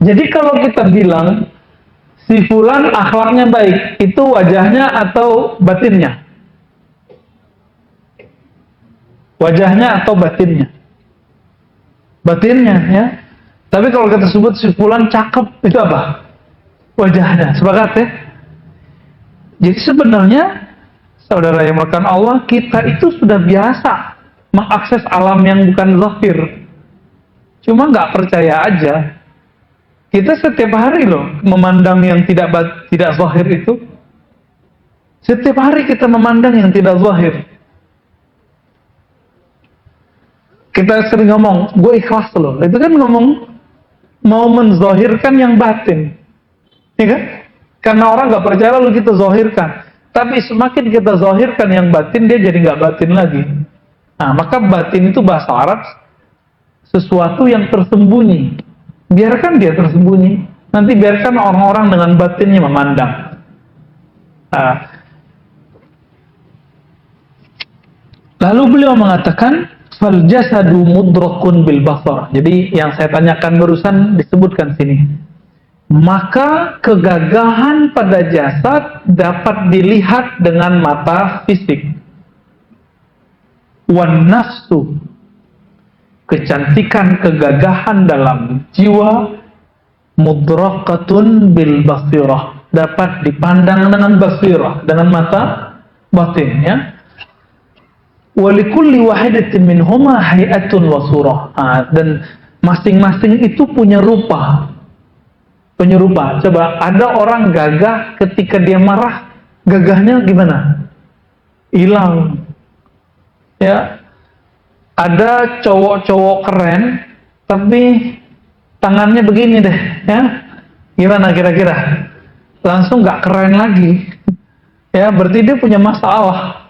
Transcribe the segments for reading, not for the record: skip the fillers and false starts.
Jadi kalau kita bilang si fulan akhlaknya baik, itu wajahnya atau batinnya? Wajahnya atau batinnya? Batinnya, ya. Tapi kalau kita sebut si fulan cakep, itu apa? Wajahnya. Sepakat, ya? Jadi sebenarnya, saudara yang melakukan Allah, kita itu sudah biasa mengakses alam yang bukan zahir. Cuma nggak percaya aja. Kita setiap hari loh memandang yang tidak zahir itu. Setiap hari kita memandang yang tidak zahir. Kita sering ngomong, gue ikhlas loh. Itu kan ngomong mau menzahirkan yang batin, ya kan? Karena orang nggak percaya lalu kita zahirkan. Tapi semakin kita zahirkan yang batin, dia jadi nggak batin lagi. Nah, maka batin itu bahasa Arab sesuatu yang tersembunyi. Biarkan dia tersembunyi. Nanti biarkan orang-orang dengan batinnya memandang. Nah, lalu beliau mengatakan, fal jasadu mudrakun bil basar. Jadi yang saya tanyakan barusan disebutkan sini. Maka kegagahan pada jasad dapat dilihat dengan mata fisik. Wan nafsu, kecantikan kegagahan dalam jiwa, mudrakatun bil basirah, dapat dipandang dengan basirah, dengan mata batin, ya. Walikulli wahidatin minhuma hay'atun wa surah. Dan masing-masing itu punya rupa. Penyerupa. Coba ada orang gagah ketika dia marah, gagahnya gimana? Hilang. Ya. Ada cowok-cowok keren tapi tangannya begini deh, ya. Gimana kira-kira? Langsung nggak keren lagi. Ya, berarti dia punya masalah.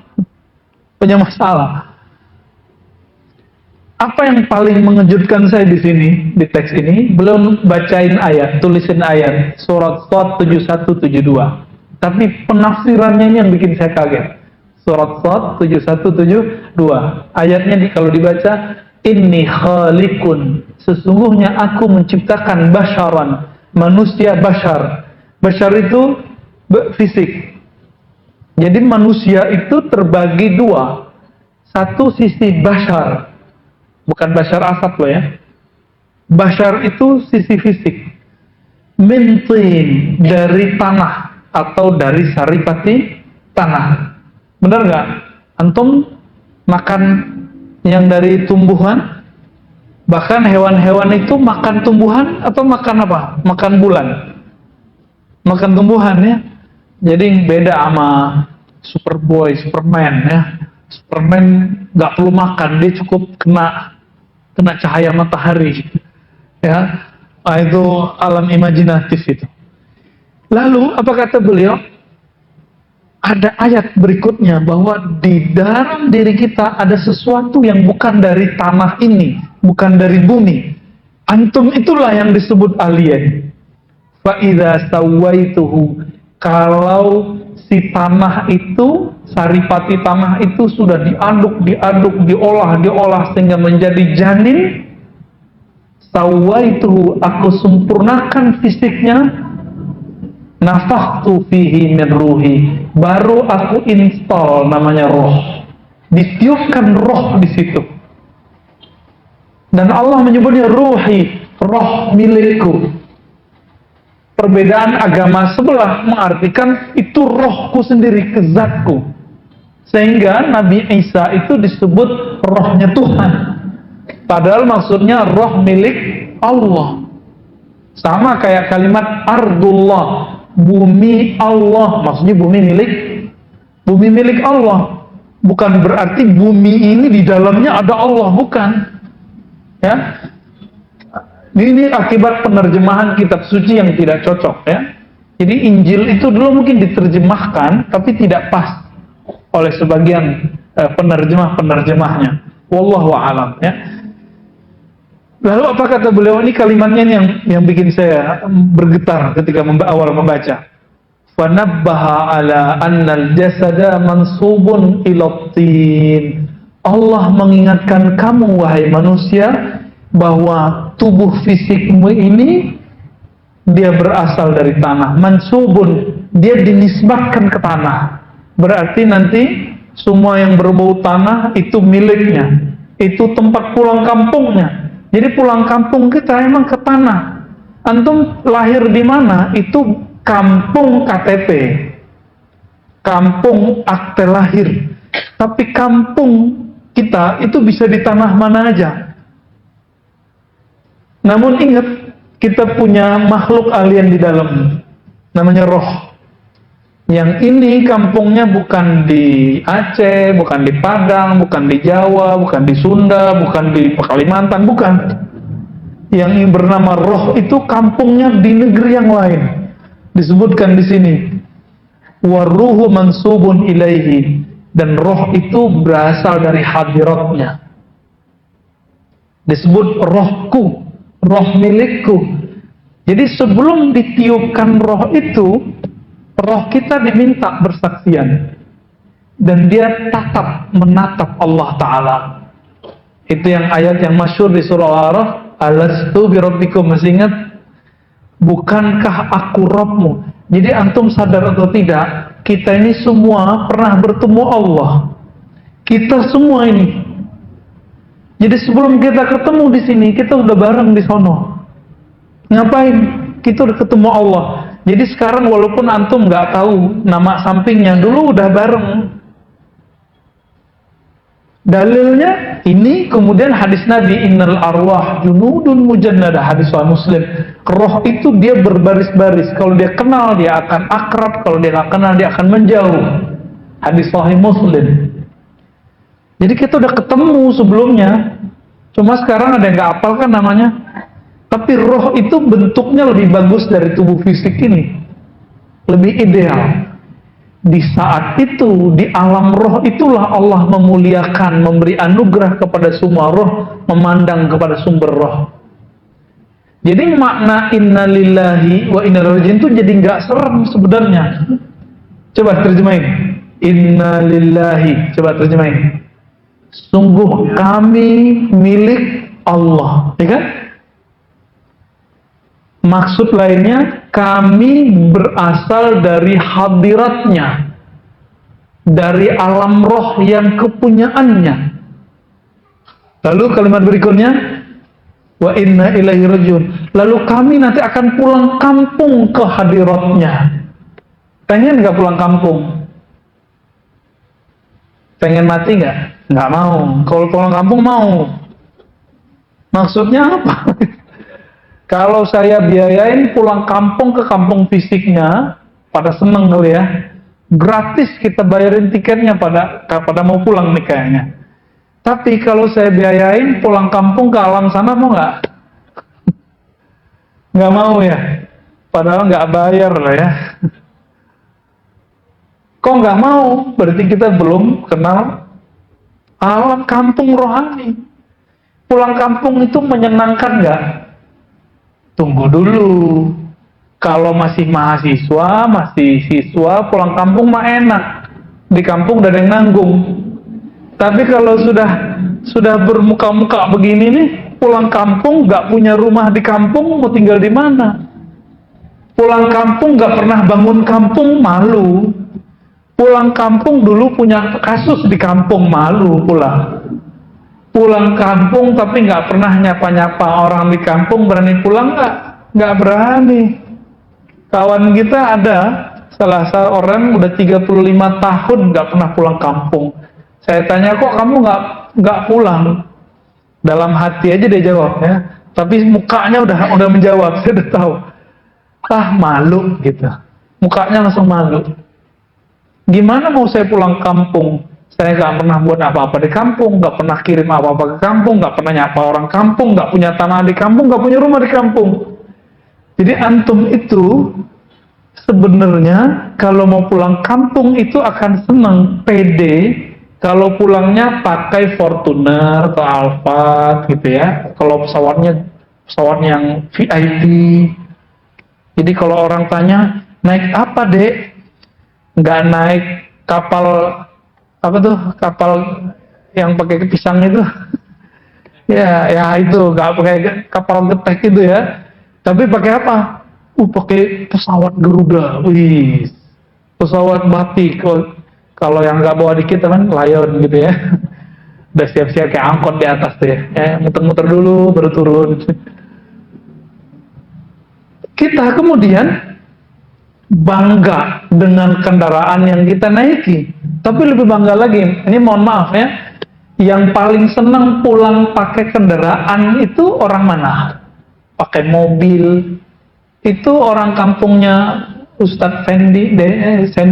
Punya masalah. Apa yang paling mengejutkan saya di sini, di teks ini, belum bacain ayat, tulisin ayat, surat Shad 7172. Tapi penafsirannya ini yang bikin saya kaget. Surat Shad 7172. Ayatnya kalau dibaca, inni khaliqun, sesungguhnya aku menciptakan basyaran, manusia bashar. Bashar itu fisik. Jadi manusia itu terbagi dua. Satu sisi bashar, bukan Bashar Asad loh, ya. Bashar itu sisi fisik. Min tin, dari tanah atau dari saripati tanah. Benar nggak? Antum makan yang dari tumbuhan? Bahkan hewan-hewan itu makan tumbuhan atau makan apa? Makan bulan. Makan tumbuhan, ya. Jadi beda sama Superboy, Superman, ya. Superman nggak perlu makan, dia cukup kena cahaya matahari, ya. Itu alam imajinatif itu. Lalu apa kata beliau? Ada ayat berikutnya bahwa di dalam diri kita ada sesuatu yang bukan dari tanah ini, bukan dari bumi. Antum itulah yang disebut alien. Fa idza sawaituhu, kalau si tanah itu, saripati tanah itu sudah diaduk, diolah sehingga menjadi janin, sawaituhu, aku sempurnakan fisiknya, nafakhtu fihi min ruhi, baru aku install namanya roh, ditiupkan roh di situ. Dan Allah menyebutnya ruhi, roh milikku. Perbedaan agama sebelah mengartikan itu rohku sendiri, kezatku. Sehingga Nabi Isa itu disebut rohnya Tuhan. Padahal maksudnya roh milik Allah. Sama kayak kalimat ardullah, bumi Allah. Maksudnya bumi milik Allah. Bukan berarti bumi ini di dalamnya ada Allah, bukan. Ya. Ini akibat penerjemahan kitab suci yang tidak cocok, ya. Jadi Injil itu dulu mungkin diterjemahkan tapi tidak pas oleh sebagian penerjemahnya. Wallahu a'lam, ya. Lalu apa kata beliau, ini kalimatnya yang bikin saya bergetar ketika awal membaca. Fanabbaha ala annal jasada mansubun ila tin. Allah mengingatkan kamu wahai manusia bahwa tubuh fisikmu ini dia berasal dari tanah. Mansubun, dia dinisbatkan ke tanah. Berarti nanti semua yang berbau tanah itu miliknya, itu tempat pulang kampungnya. Jadi pulang kampung kita emang ke tanah. Antum lahir di mana? Itu kampung KTP, kampung akte lahir. Tapi kampung kita itu bisa di tanah mana aja. Namun ingat, kita punya makhluk alien di dalam, namanya roh. Yang ini kampungnya bukan di Aceh, bukan di Padang, bukan di Jawa, bukan di Sunda, bukan di Kalimantan, bukan. Yang ini bernama roh itu kampungnya di negeri yang lain. Disebutkan di sini, waruhu mansubun ilaihi, dan roh itu berasal dari hadiratnya. Disebut rohku, roh milikku. Jadi sebelum ditiupkan roh itu, roh kita diminta bersaksian, dan dia menatap Allah Ta'ala. Itu yang ayat yang masyhur di surah Al-A'raf, alastu birabbikum, masih ingat? Bukankah aku Rabbmu? Jadi antum sadar atau tidak, kita ini semua pernah bertemu Allah. Kita semua ini. Jadi sebelum kita ketemu di sini, kita udah bareng di sono. Ngapain? Kita udah ketemu Allah. Jadi sekarang walaupun antum nggak tahu nama sampingnya, dulu udah bareng. Dalilnya ini, kemudian hadis Nabi, innal arwah junudun mujannada, hadis Muslim. Roh itu dia berbaris-baris. Kalau dia kenal dia akan akrab, kalau dia nggak kenal dia akan menjauh. Hadis Sahih Muslim. Jadi kita udah ketemu sebelumnya. Cuma sekarang ada yang nggak hafal kan namanya. Tapi roh itu bentuknya lebih bagus dari tubuh fisik ini, lebih ideal. Di saat itu, di alam roh itulah Allah memuliakan, memberi anugerah kepada semua roh, memandang kepada sumber roh. Jadi makna inna lillahi wa inna ilaihi raji'un itu jadi nggak serem sebenarnya. Coba terjemahin. Inna lillahi, coba terjemahin. Sungguh kami milik Allah, ya kan? Maksud lainnya, kami berasal dari hadiratnya, dari alam roh yang kepunyaannya. Lalu kalimat berikutnya, wa inna ilaihi raji'un. Lalu kami nanti akan pulang kampung ke hadiratnya. Pengen nggak pulang kampung? Pengen mati nggak? Nggak mau. Kalau pulang kampung mau. Maksudnya apa? Kalau saya biayain pulang kampung ke kampung fisiknya, pada seneng kali ya, gratis kita bayarin tiketnya pada mau pulang nih kayaknya. Tapi kalau saya biayain pulang kampung ke alam sana, mau nggak? Nggak mau ya? Padahal nggak bayar lah ya. Kok nggak mau? Berarti kita belum kenal alam kampung rohani. Pulang kampung itu menyenangkan nggak? Tunggu dulu. Kalau masih mahasiswa, masih siswa, pulang kampung mah enak. Di kampung udah ada yang nanggung. Tapi kalau sudah bermuka-muka begini nih, pulang kampung nggak punya rumah di kampung, mau tinggal di mana? Pulang kampung nggak pernah bangun kampung, malu. Pulang kampung dulu punya kasus di kampung, malu pulang. Pulang kampung tapi nggak pernah nyapa-nyapa orang di kampung, berani pulang nggak? Nggak berani. Kawan kita ada salah seorang udah 35 tahun nggak pernah pulang kampung. Saya tanya, kok kamu nggak pulang? Dalam hati aja dia jawab ya. Tapi mukanya udah menjawab, saya udah tahu. Malu gitu. Mukanya langsung malu. Gimana mau saya pulang kampung? Saya nggak pernah buat apa-apa di kampung, nggak pernah kirim apa-apa ke kampung, nggak pernah nyapa orang kampung, nggak punya tanah di kampung, nggak punya rumah di kampung. Jadi antum itu sebenarnya kalau mau pulang kampung itu akan senang, pede, kalau pulangnya pakai Fortuner atau Alphard gitu ya. Kalau pesawat yang VIP. Jadi kalau orang tanya, naik apa dek? Nggak naik kapal, apa tuh, kapal yang pakai pisang itu. ya itu nggak pakai kapal getek itu ya. Tapi pakai apa? pakai pesawat Garuda, wih, pesawat batik. Kalau yang nggak bawa dikit kan Lion gitu ya. Udah siap-siap kayak angkot di atas tuh ya, muter-muter dulu baru turun. Kita kemudian bangga dengan kendaraan yang kita naiki, tapi lebih bangga lagi, ini mohon maaf ya, yang paling senang pulang pakai kendaraan itu orang mana? Pakai mobil. Itu orang kampungnya Ustadz Sandy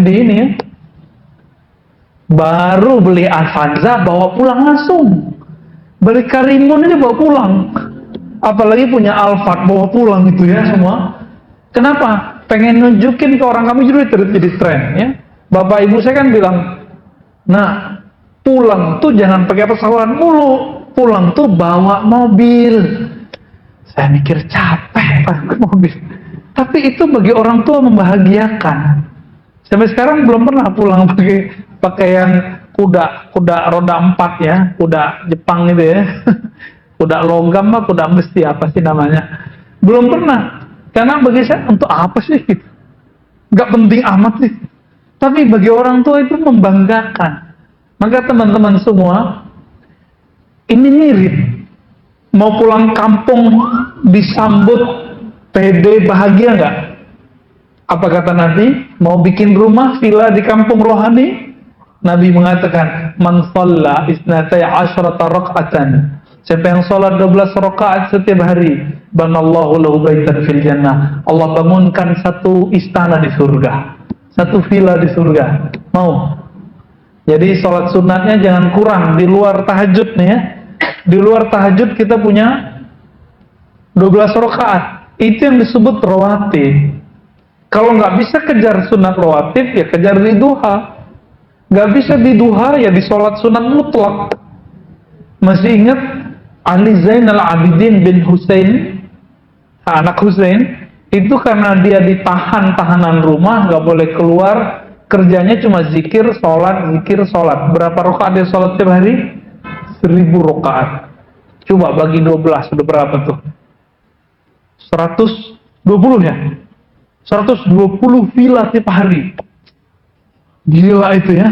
ini ya, baru beli Avanza bawa pulang langsung, beli Karimun ini bawa pulang, apalagi punya Alphard bawa pulang itu ya semua. Kenapa? Pengen nunjukin ke orang kami jadi tren ya. Bapak ibu saya kan bilang, nah pulang tuh jangan pakai pesawat mulu, pulang tuh bawa mobil. Saya mikir capek pakai mobil, tapi itu bagi orang tua membahagiakan. Sampai sekarang belum pernah pulang pakai yang kuda roda 4 ya, kuda Jepang itu ya. Kuda logam mah kuda besi apa sih namanya, belum pernah. Karena bagi saya untuk apa sih, nggak penting amat sih, tapi bagi orang tua itu membanggakan. Maka teman-teman semua, ini mirip mau pulang kampung disambut pede bahagia nggak? Apa kata Nabi? Mau bikin rumah villa di kampung rohani? Nabi mengatakan, man shalla isnatai asyrata raka'atan. Siapa yang sholat 12 rakaat setiap hari, banallahu lahu baitan fil jannah. Allah bangunkan satu istana di surga, satu villa di surga. Mau? Jadi sholat sunatnya jangan kurang di luar tahajud nih ya. Di luar tahajud kita punya 12 rakaat. Itu yang disebut rawatib. Kalau nggak bisa kejar sunat rawatib, ya kejar di duha. Nggak bisa di duha, ya di sholat sunat mutlak. Masih ingat Ali Zainal Abidin bin Husain, anak Husain, itu karena dia ditahan tahanan rumah, nggak boleh keluar, kerjanya cuma zikir, sholat. Berapa rakaat dia sholat setiap hari? 1000 rakaat. Coba bagi 12, sudah berapa tuh? 120 ya? 120 villa tiap hari. Gila itu ya.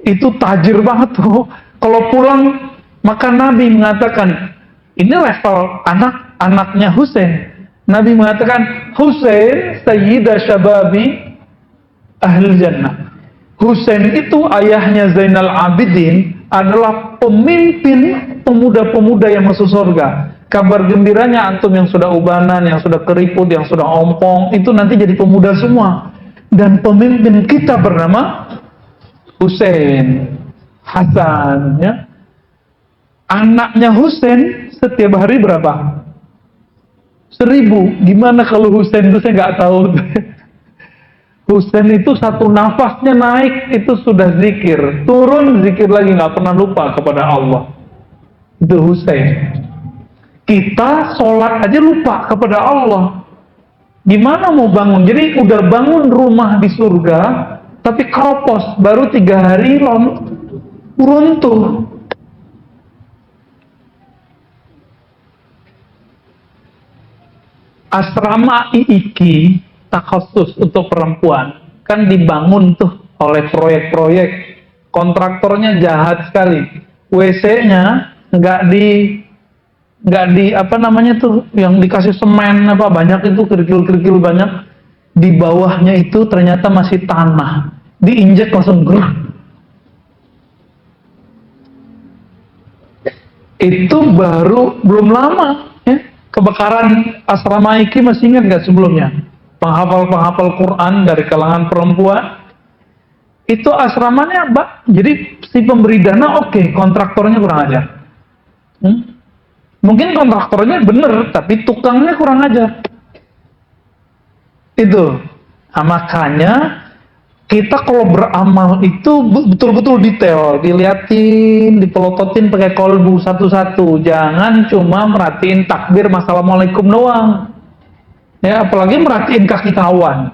Itu tajir banget tuh. Kalau pulang, maka Nabi mengatakan, ini level anak-anaknya Husain. Nabi mengatakan, Husain sayyidah syababi ahli jannah. Husain itu ayahnya Zainal Abidin adalah pemimpin pemuda-pemuda yang masuk surga. Kabar gembiranya antum yang sudah ubanan, yang sudah keriput, yang sudah ompong, itu nanti jadi pemuda semua. Dan pemimpin kita bernama Husain Hasan ya. Anaknya Husain setiap hari berapa? 1000. Gimana kalau Husain itu saya nggak tahu. Husain itu satu nafasnya naik itu sudah zikir, turun zikir lagi, nggak pernah lupa kepada Allah. Itu Husain. Kita sholat aja lupa kepada Allah. Gimana mau bangun? Jadi udah bangun rumah di surga, tapi keropos baru 3 hari runtuh. Asrama IIKI takhusus untuk perempuan kan dibangun tuh oleh proyek-proyek, kontraktornya jahat sekali. WC-nya nggak di apa namanya tuh yang dikasih semen apa banyak itu kerikil-kerikil banyak, di bawahnya itu ternyata masih tanah, diinjek langsung gerah. Itu baru belum lama ya. Kebakaran asrama IIKI masih ingat nggak sebelumnya? Penghafal Quran dari kalangan perempuan. Itu asramanya, jadi si pemberi dana oke, kontraktornya kurang ajar. Mungkin kontraktornya bener, tapi tukangnya kurang ajar. Itu. Nah, makanya kita kalau beramal itu betul-betul detail, diliatin, dipelototin pakai kolbu satu-satu. Jangan cuma merhatiin takbir assalamualaikum doang. Ya, apalagi merhatiin kaki kawan.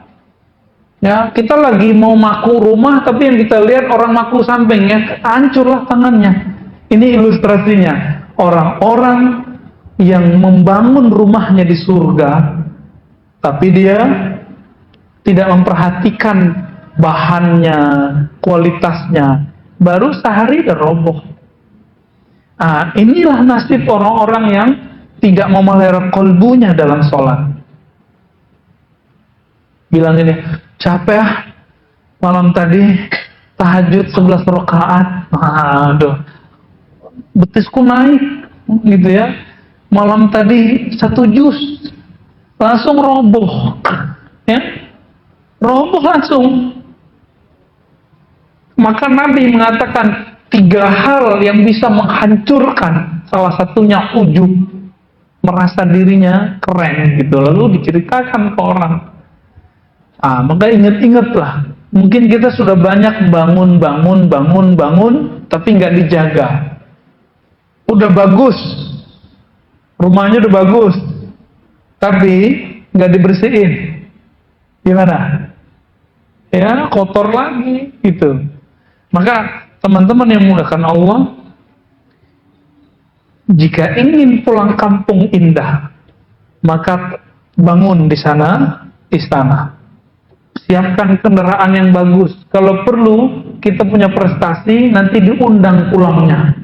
Ya, kita lagi mau maku rumah, tapi yang kita lihat orang maku sampingnya, hancurlah tangannya. Ini ilustrasinya. Orang-orang yang membangun rumahnya di surga, tapi dia tidak memperhatikan bahannya, kualitasnya, baru sehari udah roboh. Inilah nasib orang-orang yang tidak memelihara kolbunya dalam sholat. Bilang ini, capek malam tadi tahajud 11 rakaat, aduh, betisku naik, gitu ya. Malam tadi 1 juz, langsung roboh, ya, roboh langsung. Maka Nabi mengatakan 3 hal yang bisa menghancurkan, salah satunya ujub, merasa dirinya keren gitu, lalu diceritakan ke orang. Maka ingat-ingatlah, mungkin kita sudah banyak bangun, tapi nggak dijaga. Udah bagus, rumahnya udah bagus, tapi nggak dibersihin, gimana? Ya, kotor lagi gitu. Maka teman-teman yang mudahkan Allah, jika ingin pulang kampung indah, maka bangun di sana istana. Siapkan kendaraan yang bagus. Kalau perlu kita punya prestasi, nanti diundang pulangnya.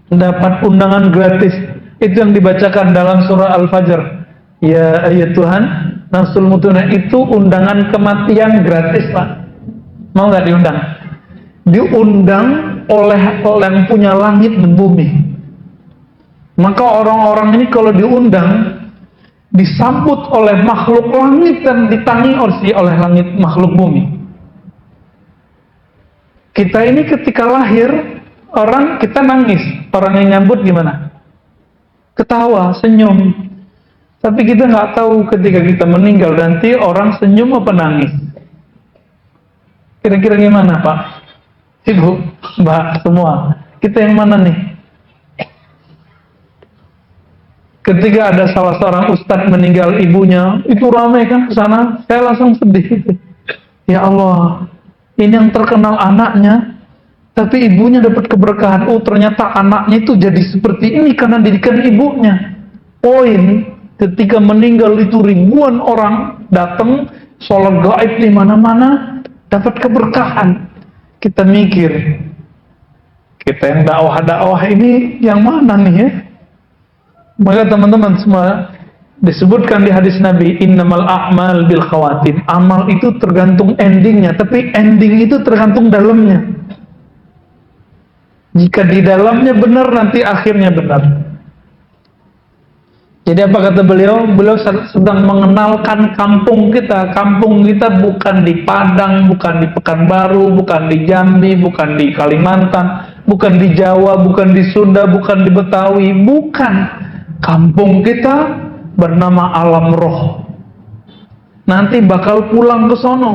Dapat undangan gratis. Itu yang dibacakan dalam surah Al-Fajr. Ya Tuhan, nafsul mutuna, itu undangan kematian gratis, Pak. Mau nggak diundang? Diundang oleh yang punya langit dan bumi. Maka orang-orang ini kalau diundang, disambut oleh makhluk langit dan ditangisi oleh langit makhluk bumi. Kita ini ketika lahir, orang kita nangis, orang yang nyambut gimana? Ketawa, senyum. Tapi kita nggak tahu ketika kita meninggal nanti orang senyum apa nangis. Kira-kira gimana, Pak? Ibu, Mbak, semua. Kita yang mana nih? Ketika ada salah seorang ustadz meninggal ibunya, itu ramai kan ke sana, saya langsung sedih. Ya Allah, ini yang terkenal anaknya, tapi ibunya dapat keberkahan. Oh, ternyata anaknya itu jadi seperti ini karena didikan ibunya. Poin, ketika meninggal itu ribuan orang datang, sholat gaib di mana-mana, dapat keberkahan. Kita mikir, kita yang dakwah ini yang mana nih ya? Maka teman-teman semua, disebutkan di hadis Nabi, innamal a'mal bil khawatim. Amal itu tergantung endingnya, tapi ending itu tergantung dalamnya. Jika di dalamnya benar, nanti akhirnya benar. Jadi apa kata beliau? Beliau sedang mengenalkan kampung kita. Kampung kita bukan di Padang, bukan di Pekanbaru, bukan di Jambi, bukan di Kalimantan, bukan di Jawa, bukan di Sunda, bukan di Betawi, bukan. Kampung kita bernama alam roh. Nanti bakal pulang ke sono.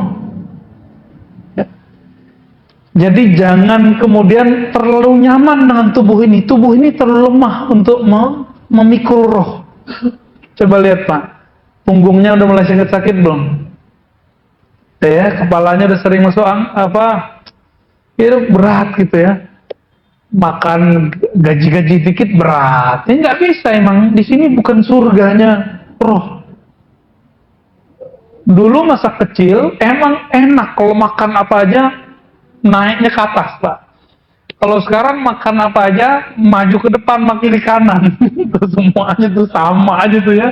Ya. Jadi jangan kemudian terlalu nyaman dengan tubuh ini. Tubuh ini terlalu lemah untuk memikul roh. Coba lihat, Pak. Punggungnya udah mulai sakit-sakit belum? Ya, kepalanya udah sering masuk itu berat gitu ya. Makan gaji-gaji dikit berat. Ini nggak bisa emang. Di sini bukan surganya roh. Dulu masa kecil emang enak kalau makan apa aja naiknya ke atas, Pak. Kalau sekarang makan apa aja maju ke depan, makin ke kanan. Semuanya tuh sama aja tuh ya.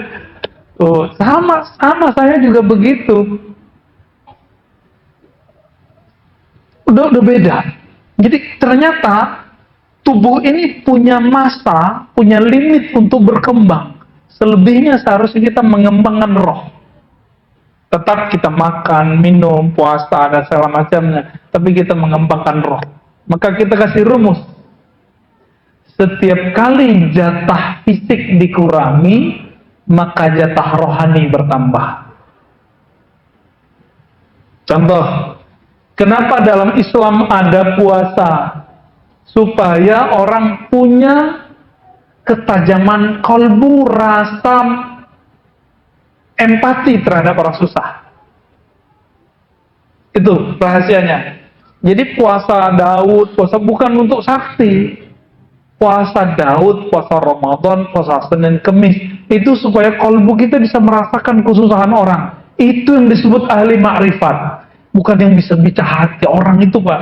Tuh sama saya juga begitu. Udah beda. Jadi ternyata tubuh ini punya masa, punya limit untuk berkembang. Selebihnya seharusnya kita mengembangkan roh. Tetap kita makan, minum, puasa, dan segala macamnya. Tapi kita mengembangkan roh. Maka kita kasih rumus. Setiap kali jatah fisik dikurangi, maka jatah rohani bertambah. Contoh, kenapa dalam Islam ada puasa? Supaya orang punya ketajaman kolbu, rasa empati terhadap orang susah. Itu rahasianya. Jadi puasa Daud, puasa bukan untuk sakti. Puasa Daud, puasa Ramadan, puasa Senin Kemis, Itu supaya kalbu kita bisa merasakan kesusahan orang. Itu yang disebut ahli ma'rifat. Bukan yang bisa baca hati orang itu, Pak.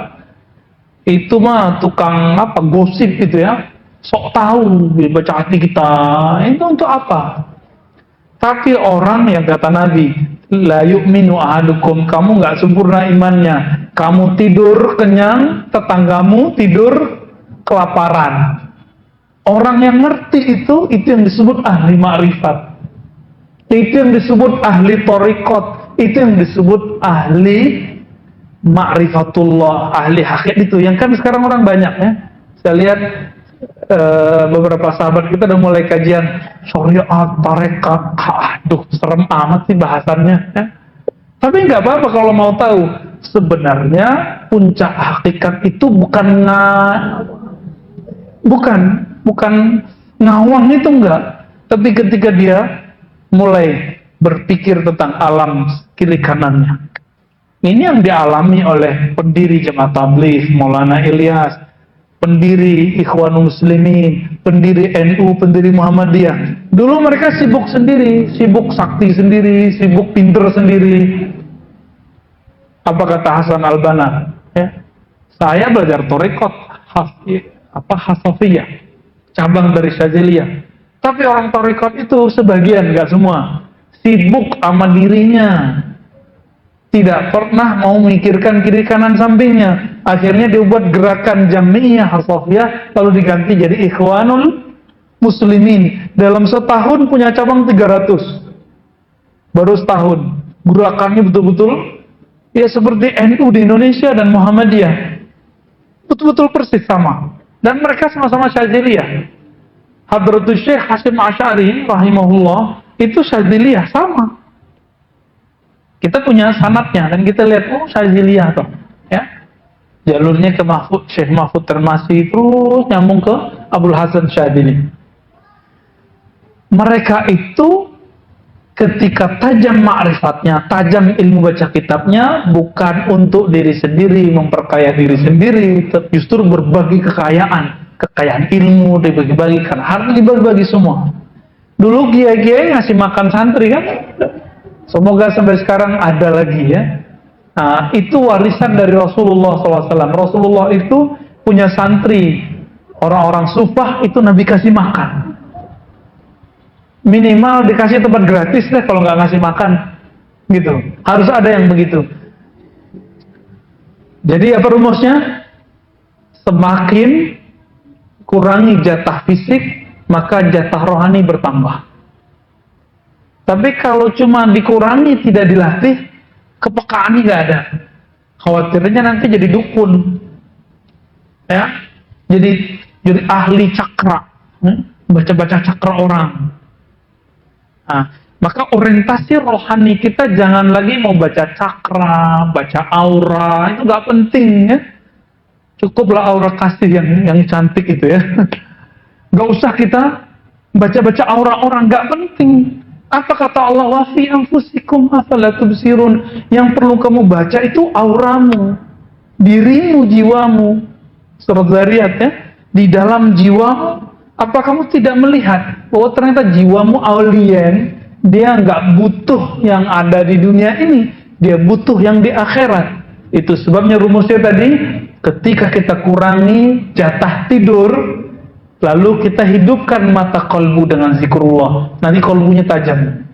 Itu mah tukang apa, gosip gitu ya. Sok tahu baca hati kita. Itu untuk apa? Tapi orang yang kata Nabi, la yu'minu ahadukum, kamu nggak sempurna imannya. Kamu tidur kenyang, tetanggamu tidur kelaparan. Orang yang ngerti itu yang disebut ahli ma'rifat. Itu yang disebut ahli thariqat. Itu yang disebut ahli ma'rifatullah, ahli hakikat itu. Yang kan sekarang orang banyak ya. Saya lihat beberapa sahabat kita udah mulai kajian syariat, tarekat. Aduh, serem amat sih bahasannya ya. Tapi nggak apa-apa kalau mau tahu. Sebenarnya puncak hakikat itu bukan ngawang, itu enggak. Tapi ketika dia mulai berpikir tentang alam kiri kanannya. Ini yang dialami oleh pendiri Jemaah Tabligh Maulana Ilyas, pendiri Ikhwanul Muslimin, pendiri NU, pendiri Muhammadiyah. Dulu mereka sibuk sendiri, sibuk sakti sendiri, sibuk pinter sendiri. Apa kata Hasan Al-Banna? Ya, saya belajar thariqat Hasafiyah, cabang dari Syadziliyah. Tapi orang thariqat itu sebagian, nggak semua, sibuk sama dirinya, tidak pernah mau memikirkan kiri kanan sampingnya. Akhirnya dibuat gerakan Jamiyah Hasafiyah, lalu diganti jadi Ikhwanul Muslimin. Dalam setahun punya cabang 300, baru setahun. Gerakannya betul-betul ya seperti NU di Indonesia dan Muhammadiyah, betul-betul persis sama. Dan mereka sama-sama Syadziliyah. Hadratus Syekh Hasyim Asy'ari rahimahullah itu Syadziliyah sama. Kita punya sanadnya dan kita lihat, oh Syadziliyah toh, ya. Jalurnya ke Syekh Mahfud Termasi, terus nyambung ke Abdul Hasan Syadzili. Mereka itu ketika tajam ma'rifatnya, tajam ilmu baca kitabnya, bukan untuk diri sendiri, memperkaya diri sendiri, justru berbagi kekayaan ilmu dibagi-bagikan, harta dibagi-bagi semua. Dulu kiai-kiai ngasih makan santri kan, semoga sampai sekarang ada lagi ya. Nah, itu warisan dari Rasulullah SAW. Rasulullah itu punya santri, orang-orang sufah itu Nabi kasih makan. Minimal dikasih tempat gratis deh kalau nggak ngasih makan, gitu. Harus ada yang begitu. Jadi apa rumusnya? Semakin kurangi jatah fisik, maka jatah rohani bertambah. Tapi kalau cuma dikurangi, tidak dilatih, kepekaan nggak ada. Khawatirnya nanti jadi dukun, ya. Jadi ahli cakra, baca-baca cakra orang. Nah, maka orientasi rohani kita jangan lagi mau baca cakra, baca aura, itu nggak penting ya. Cukuplah aura kasih yang cantik itu ya. Nggak usah kita baca-baca aura orang, nggak penting. Apa kata Allah, wa fi anfusikum afala tubsirun. Yang perlu kamu baca itu auramu, dirimu, jiwamu. Surat Zariyat ya. Di dalam jiwamu, apa kamu tidak melihat bahwa ternyata jiwamu alien, dia nggak butuh yang ada di dunia ini, dia butuh yang di akhirat. Itu sebabnya rumusnya tadi, ketika kita kurangi jatah tidur, lalu kita hidupkan mata kalbu dengan zikrullah, nanti kalbunya tajam.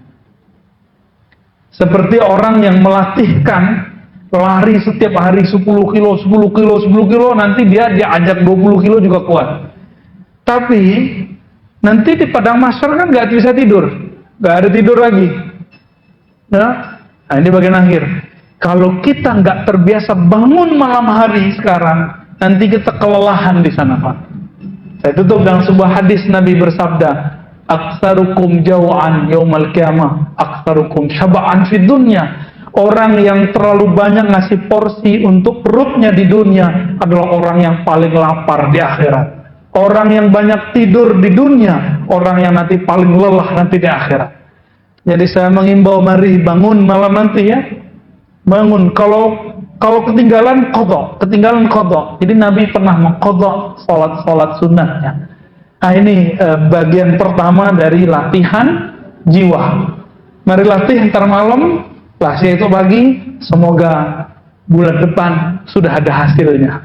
Seperti orang yang melatihkan lari setiap hari 10 kilo, 10 kilo, 10 kilo, nanti dia ajak 20 kilo juga kuat. Tapi nanti di padang mahsyar kan nggak bisa tidur, nggak ada tidur lagi. Nah, ini bagian akhir. Kalau kita nggak terbiasa bangun malam hari sekarang, nanti kita kelelahan di sana, Pak. Saya tutup dengan sebuah hadis Nabi bersabda, "Aktsarukum jaw'an yaumal qiyamah, aktsarukum syaba'an fid dunya." Orang yang terlalu banyak ngasih porsi untuk perutnya di dunia adalah orang yang paling lapar di akhirat. Orang yang banyak tidur di dunia, orang yang nanti paling lelah nanti di akhirat. Jadi saya mengimbau, mari bangun malam nanti ya. Bangun. Kalau ketinggalan qadha. Jadi Nabi pernah mengqadha salat-salat sunnahnya. Nah ini bagian pertama dari latihan jiwa. Mari latih ntar malam, lah itu pagi, semoga bulan depan sudah ada hasilnya.